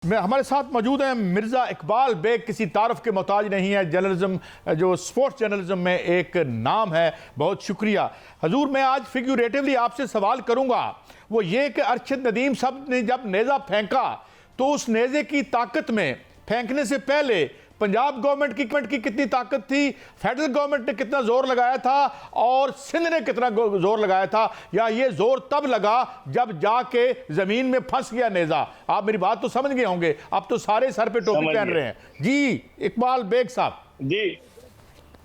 हमारे साथ मौजूद हैं मिर्ज़ा इकबाल बेग। किसी तारफ़ के मोहताज नहीं है, जर्नलिज्म जो स्पोर्ट्स जर्नलिज्म में एक नाम है। बहुत शुक्रिया हजूर। मैं आज फिग्यूरेटिवली आपसे सवाल करूंगा, वो ये कि अरशद नदीम साहब ने जब नेज़ा फेंका तो उस नेज़े की ताकत में फेंकने से पहले पंजाब गवर्नमेंट की कितनी ताकत थी, फेडरल गवर्नमेंट ने कितना जोर लगाया था और सिंध ने कितना जोर लगाया था, या ये जोर तब लगा जब जाके जमीन में फंस गया नेजा? आप मेरी बात तो समझ गए होंगे, अब तो सारे सर पे टोपी पहन रहे हैं। जी इकबाल बेग साहब। जी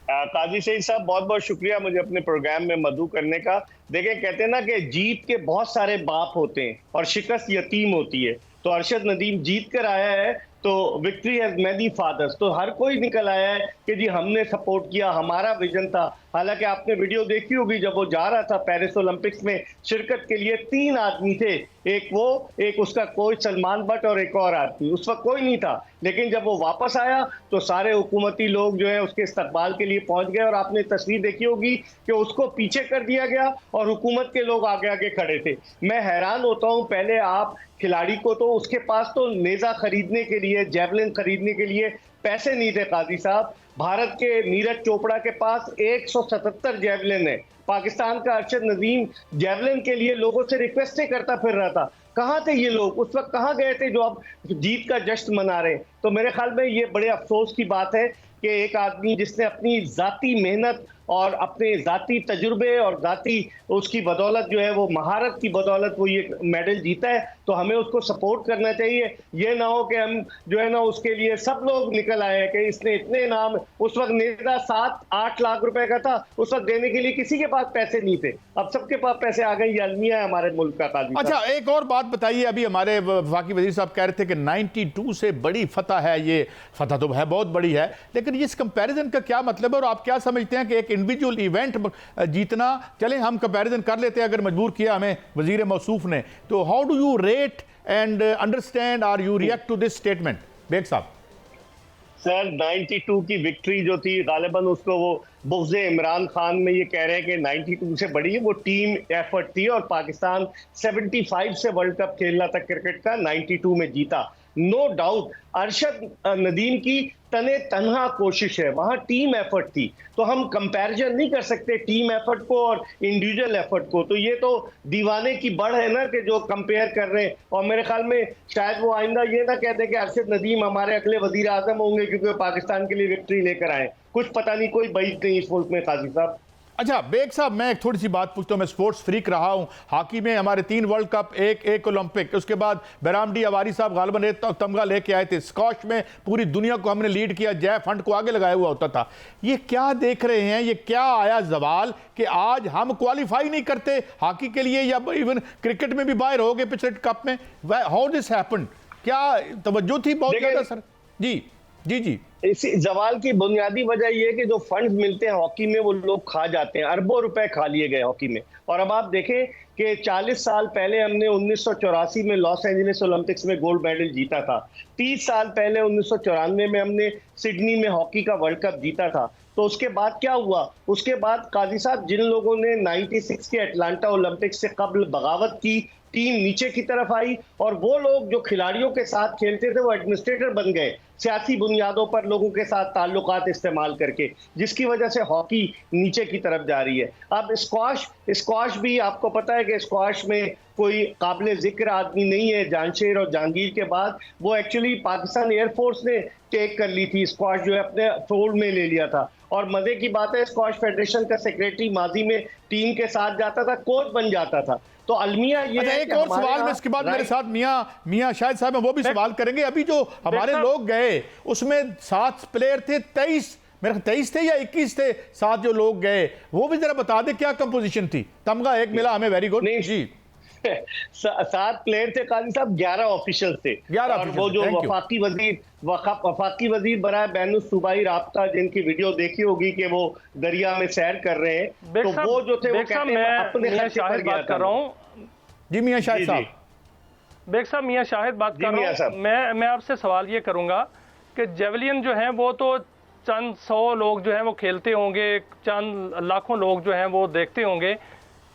काजी सईद साहब, बहुत बहुत शुक्रिया मुझे अपने प्रोग्राम में मदऊ करने का। देखें, कहते हैं ना कि जीत के बहुत सारे बाप होते हैं और शिकस्त यतीम होती है। तो अरशद नदीम जीत कर आया है तो विक्ट्री हैज मैनी फादर्स, तो हर कोई निकल आया है कि जी हमने सपोर्ट किया, हमारा विजन था। हालांकि आपने वीडियो देखी होगी, जब वो जा रहा था पेरिस ओलंपिक्स में शिरकत के लिए, 3 आदमी थे, एक वो, एक उसका कोच सलमान बट और एक और आदमी। उस वक्त कोई नहीं था, लेकिन जब वो वापस आया तो सारे हुकूमती लोग जो है उसके इस्तकबाल के लिए पहुंच गए। और आपने तस्वीर देखी होगी कि उसको पीछे कर दिया गया और हुकूमत के लोग आगे आगे खड़े थे। मैं हैरान होता हूं, पहले आप खिलाड़ी को तो उसके पास तो नेजा खरीदने के लिए, जेवलिन खरीदने के लिए पैसे नहीं थे काजी साहब। भारत के नीरज चोपड़ा के पास 177 जेवलिन है। पाकिस्तान का अरशद नदीम जेवलिन के लिए लोगों से रिक्वेस्टें करता फिर रहा था। कहाँ थे ये लोग उस वक्त, कहाँ गए थे जो अब जीत का जश्न मना रहे? तो मेरे ख्याल में ये बड़े अफसोस की बात है कि एक आदमी जिसने अपनी जाती मेहनत और अपने जाती तजुर्बे और जाती उसकी बदौलत जो है, वो महारत की बदौलत वो ये मेडल जीता है, तो हमें उसको सपोर्ट करना चाहिए। ये ना हो कि हम जो है ना उसके लिए सब लोग निकल आए हैं कि इसने इतने इनाम। उस वक्त नेता 7-8 लाख रुपए का था, उस वक्त देने के लिए किसी के पास पैसे नहीं थे, अब सबके पास पैसे आ गए। ये अलमिया है हमारे मुल्क का। काजी अच्छा, एक और बात बताइए, अभी हमारे वफाकी वजीर साहब कह रहे थे कि 92 से बड़ी फतह है। ये फतह तो है, बहुत बड़ी है, लेकिन इस कंपैरिजन का क्या मतलब है और आप क्या समझते हैं कि एक इंडिविजुअल इवेंट जीतना? चलें हम कंपैरिजन कर लेते हैं, अगर मजबूर किया हमें वजीर मौसूफ ने, तो how do you rate and understand are you react to this statement Beg साहब? सर 92 की विक्ट्री जो थी, गालिबन उसको वो बुग़्ज़े इमरान खान में ये कह रहे हैं कि 92 से बड़ी है, वो टीम एफर्ट थी और पाकिस्तान 75 से वर्ल्ड कप खेलना था क्रिकेट का, 92 में जीता। नो डाउट अरशद नदीम की तने तन्हा कोशिश है, वहां टीम एफर्ट थी। तो हम कंपैरिजन नहीं कर सकते टीम एफर्ट को और इंडिविजुअल एफर्ट को। तो ये तो दीवाने की बढ़ है ना कि जो कंपेयर कर रहे हैं। और मेरे ख्याल में शायद वो आइंदा ये ना कहते हैं कि अरशद नदीम हमारे अगले वजीर आजम होंगे क्योंकि पाकिस्तान के लिए विक्ट्री लेकर आए। कुछ पता नहीं, कोई बईद नहीं इस मुल्क में काजी साहब। अच्छा बेग साहब, मैं एक थोड़ी सी बात पूछता हूँ। मैं स्पोर्ट्स फ्रीक रहा हूँ। हॉकी में हमारे 3 वर्ल्ड कप, एक ओलंपिक, उसके बाद बैरामडी अवारी साहब गालिबन एक तमगा लेके आए थे। स्कॉश में पूरी दुनिया को हमने लीड किया, जय फंड को आगे लगाया हुआ होता था। ये क्या देख रहे हैं, ये क्या आया जवाल कि आज हम क्वालिफाई नहीं करते हॉकी के लिए, या इवन क्रिकेट में भी बाहर हो गए पिछले कप में? How this happened? क्या तवज्जो थी बहुत ज्यादा सर? जी जी जी। इसी जवाल की बुनियादी वजह यह है कि जो फंड्स मिलते हैं हॉकी में वो लोग खा जाते हैं। अरबों रुपए खा लिए गए हॉकी में। और अब आप देखें कि 40 साल पहले हमने 1984 में लॉस एंजलिस ओलंपिक्स में गोल्ड मेडल जीता था। 30 साल पहले 1994 में हमने सिडनी में हॉकी का वर्ल्ड कप जीता था। तो उसके बाद क्या हुआ? उसके बाद काजी साहब, जिन लोगों ने 96 के अटलांटा ओलंपिक्स से कबल बगावत की, टीम नीचे की तरफ आई और वो लोग जो खिलाड़ियों के साथ खेलते थे वो एडमिनिस्ट्रेटर बन गए, सियासी बुनियादों पर लोगों के साथ ताल्लुकात इस्तेमाल करके, जिसकी वजह से हॉकी नीचे की तरफ जा रही है। अब स्क्वाश भी आपको पता है कि स्क्वाश में कोई काबिल जिक्र आदमी नहीं है। जानशेर और जहांगीर के बाद वो एक्चुअली पाकिस्तान एयरफोर्स ने टेक कर ली थी। स्क्वाश जो है अपने फोल्ड में ले लिया था। और मजे की बात है, स्क्वाश फेडरेशन का सेक्रेटरी माजी में टीम के साथ जाता था, कोच बन जाता था। तो अलमिया ये एक और सवाल में इसके बाद मेरे साथ मियां शाहिद साहब हैं, वो भी सवाल करेंगे। अभी जो हमारे लोग गए उसमें 7 प्लेयर थे, 23 मेरे 23 थे या 21 थे, 7 जो लोग गए, वो भी जरा बता दे क्या कंपोजिशन थी? तमगा एक मिला हमें, वेरी गुड जी। 7 प्लेयर थे काजी साहब, 11 ऑफिशियल थे। 11 और वो जो वफाकी वजीर बराए बैनुल सूबाई राब्ता, जिनकी वीडियो देखी होगी कि वो दरिया में सैर कर रहे हैं, तो वो जो थे वो कहते हैं अपने खर्चे पर गया कर रहा हूं। जी मियां शाहिद साहब। बेग साहब, मियां शाहिद बात कर रहा हूं। मैं आपसे सवाल ये करूंगा कि जेवलियन जो है वो तो चंद 100 लोग जो हैं वो खेलते होंगे, चंद लाखों लोग जो हैं वो देखते होंगे।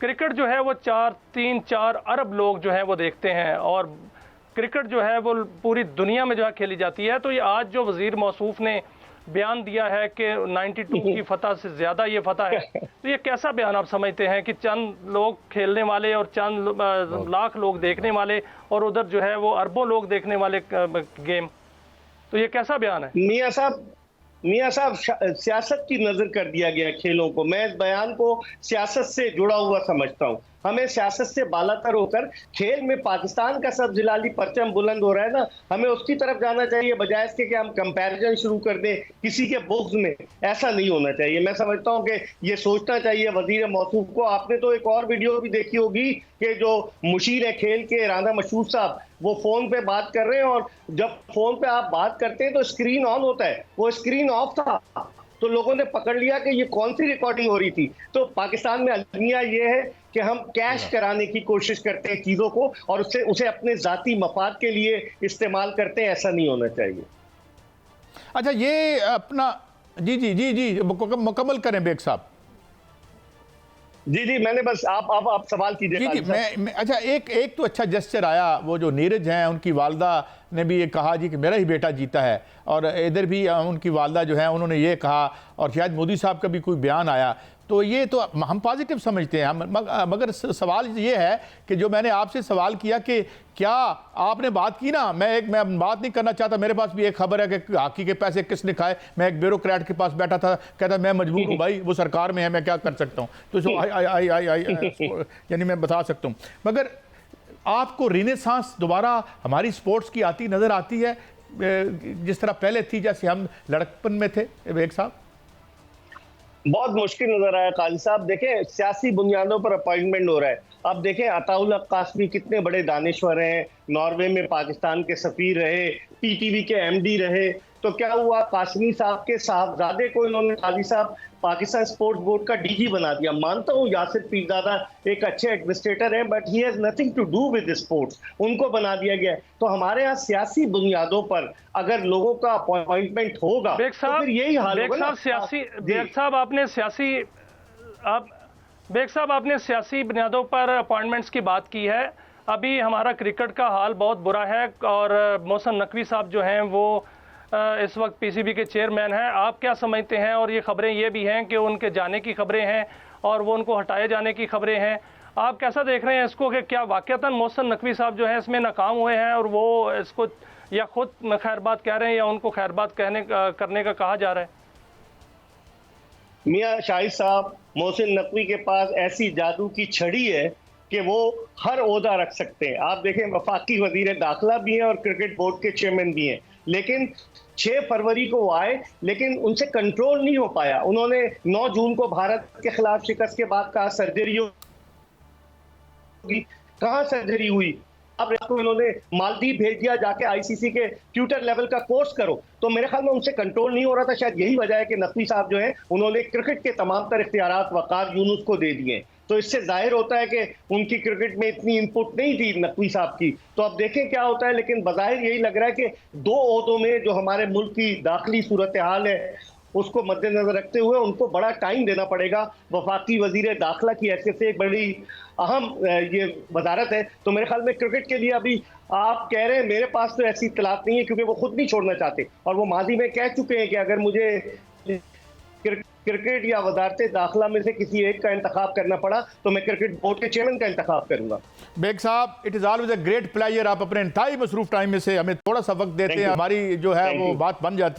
क्रिकेट जो है वो 3-4 अरब लोग जो हैं वो देखते हैं। और क्रिकेट जो है वो पूरी दुनिया में जो है खेली जाती है। तो ये आज जो वजीर मौसूफ ने बयान दिया है कि 92 की फतह से ज़्यादा ये फतह है, तो ये कैसा बयान आप समझते हैं कि चंद लोग खेलने वाले और चंद लाख लोग देखने वाले और उधर जो है वो अरबों लोग देखने वाले गेम, तो ये कैसा बयान है? मियां साहब सियासत की नजर कर दिया गया खेलों को। मैं इस बयान को सियासत से जुड़ा हुआ समझता हूं। हमें सियासत से बालातर होकर खेल में पाकिस्तान का सब जिलाली परचम बुलंद हो रहा है ना, हमें उसकी तरफ जाना चाहिए, बजाय इसके कि हम कंपैरिजन शुरू कर दें किसी के बुग़्ज़ में। ऐसा नहीं होना चाहिए। मैं समझता हूं कि ये सोचना चाहिए वजीर मौसूफ को। आपने तो एक और वीडियो भी देखी होगी कि जो मुशीर है खेल के राना मशहूर साहब, वो फोन पे बात कर रहे हैं और जब फोन पे आप बात करते हैं तो स्क्रीन ऑन होता है, वो स्क्रीन ऑफ था, तो लोगों ने पकड़ लिया कि ये कौन सी रिकॉर्डिंग हो रही थी। तो पाकिस्तान में अलमिया ये है कि हम कैश कराने की कोशिश करते हैं चीजों को और उसे अपने जाती मफाद के लिए इस्तेमाल करते हैं। ऐसा नहीं होना चाहिए। अच्छा, ये अपना जी जी जी जी मुकम्मल करें बेग साहब। जी मैंने बस आप सवाल कीजिए। जी मैं अच्छा, एक तो अच्छा जेस्चर आया, वो जो नीरज हैं उनकी वालदा ने भी ये कहा जी कि मेरा ही बेटा जीता है, और इधर भी उनकी वालदा जो है उन्होंने ये कहा, और शायद मोदी साहब का भी कोई बयान आया। तो ये तो हम पॉजिटिव समझते हैं, मगर सवाल ये है कि जो मैंने आपसे सवाल किया कि क्या आपने बात की ना, मैं बात नहीं करना चाहता, मेरे पास भी एक खबर है कि हॉकी के पैसे किसने खाए। मैं एक ब्यूरोक्रेट के पास बैठा था, कहता मैं मजबूर हूँ भाई, वो सरकार में है, मैं क्या कर सकता हूँ। तो यानी मैं बता सकता हूँ। मगर आपको रिनेसांस दोबारा हमारी स्पोर्ट्स की आती नज़र आती है जिस तरह पहले थी, जैसे हम लड़कपन में थे? बेग साहब बहुत मुश्किल नजर आया काजी साहब। देखें, सियासी बुनियादों पर अपॉइंटमेंट हो रहा है। अब देखें, अताउल हक कासमी कितने बड़े दानिश्वर हैं, नॉर्वे में पाकिस्तान के सफीर रहे, पीटीवी के एमडी रहे। तो क्या हुआ, कासमी साहब के साहबजादे को इन्होंने काजी साहब पाकिस्तान स्पोर्ट्स बोर्ड का डीजी बना दिया। मानता हूँ यासिर पीरजादा एक अच्छे एडमिनिस्ट्रेटर हैं, but he has nothing to do with sports. उनको बना दिया गया। तो हमारे यहाँ सियासी बुनियादों पर अगर लोगों का अपॉइंटमेंट होगा तो फिर यही हाल होगा ना। बेग साहब आपने सियासी बुनियादों पर अपॉइंटमेंट्स की बात की है। अभी हमारा क्रिकेट का हाल बहुत बुरा है और मोहसिन नकवी साहब जो हैं वो इस वक्त पीसीबी के चेयरमैन हैं। आप क्या समझते हैं? और ये खबरें ये भी हैं कि उनके जाने की खबरें हैं और वो उनको हटाए जाने की खबरें हैं। आप कैसा देख रहे हैं इसको कि क्या वाकईतन मोहसिन नकवी साहब जो हैं इसमें नाकाम हुए हैं और वो इसको या खुद खैरबात कह रहे हैं या उनको खैरबात करने का कहा जा रहा है? मियां शाहिद साहब, मोहसिन नकवी के पास ऐसी जादू की छड़ी है कि वो हर ओहदा रख सकते हैं। आप देखें, वफाकी वजीर दाखिला भी हैं और क्रिकेट बोर्ड के चेयरमैन भी हैं, लेकिन 6 फरवरी को वो आए लेकिन उनसे कंट्रोल नहीं हो पाया। उन्होंने 9 जून को भारत के खिलाफ शिकस्त के बाद कहा सर्जरी होगी, कहाँ सर्जरी हुई? अब इसको इन्होंने मालदीव भेज दिया, जाके आईसीसी के ट्यूटर लेवल का कोर्स करो। तो मेरे ख्याल में उनसे कंट्रोल नहीं हो रहा था। शायद यही वजह है कि नकवी साहब जो है उन्होंने क्रिकेट के तमाम तर इख्तियारात वकार यूनुस को दे दिए। तो इससे जाहिर होता है कि उनकी क्रिकेट में इतनी इनपुट नहीं थी नकवी साहब की। तो अब देखें क्या होता है, लेकिन बज़ाहिर यही लग रहा है कि 2 ओहदों में जो हमारे मुल्क की दाखिली सूरत हाल है उसको मद्देनजर रखते हुए उनको बड़ा टाइम देना पड़ेगा। वफाकी वजीर दाखिला की हैसियत से एक बड़ी अहम ये वजारत है। तो मेरे ख्याल में क्रिकेट के लिए अभी आप कह रहे हैं, मेरे पास तो ऐसी इत्तलात नहीं है क्योंकि वो खुद नहीं छोड़ना चाहते और वो माजी में कह चुके हैं कि अगर मुझे क्रिकेट या वजारत दाखिला में से किसी एक का इंतखाब करना पड़ा तो मैं क्रिकेट बोर्ड के चेयरमैन का इंतखाब करूंगा। बेग साहब, it is always a great pleasure. आप अपने इंतहाई मसरूफ टाइम में से हमें थोड़ा सा वक्त देते हैं, हमारी जो है वो बात बन जाती है।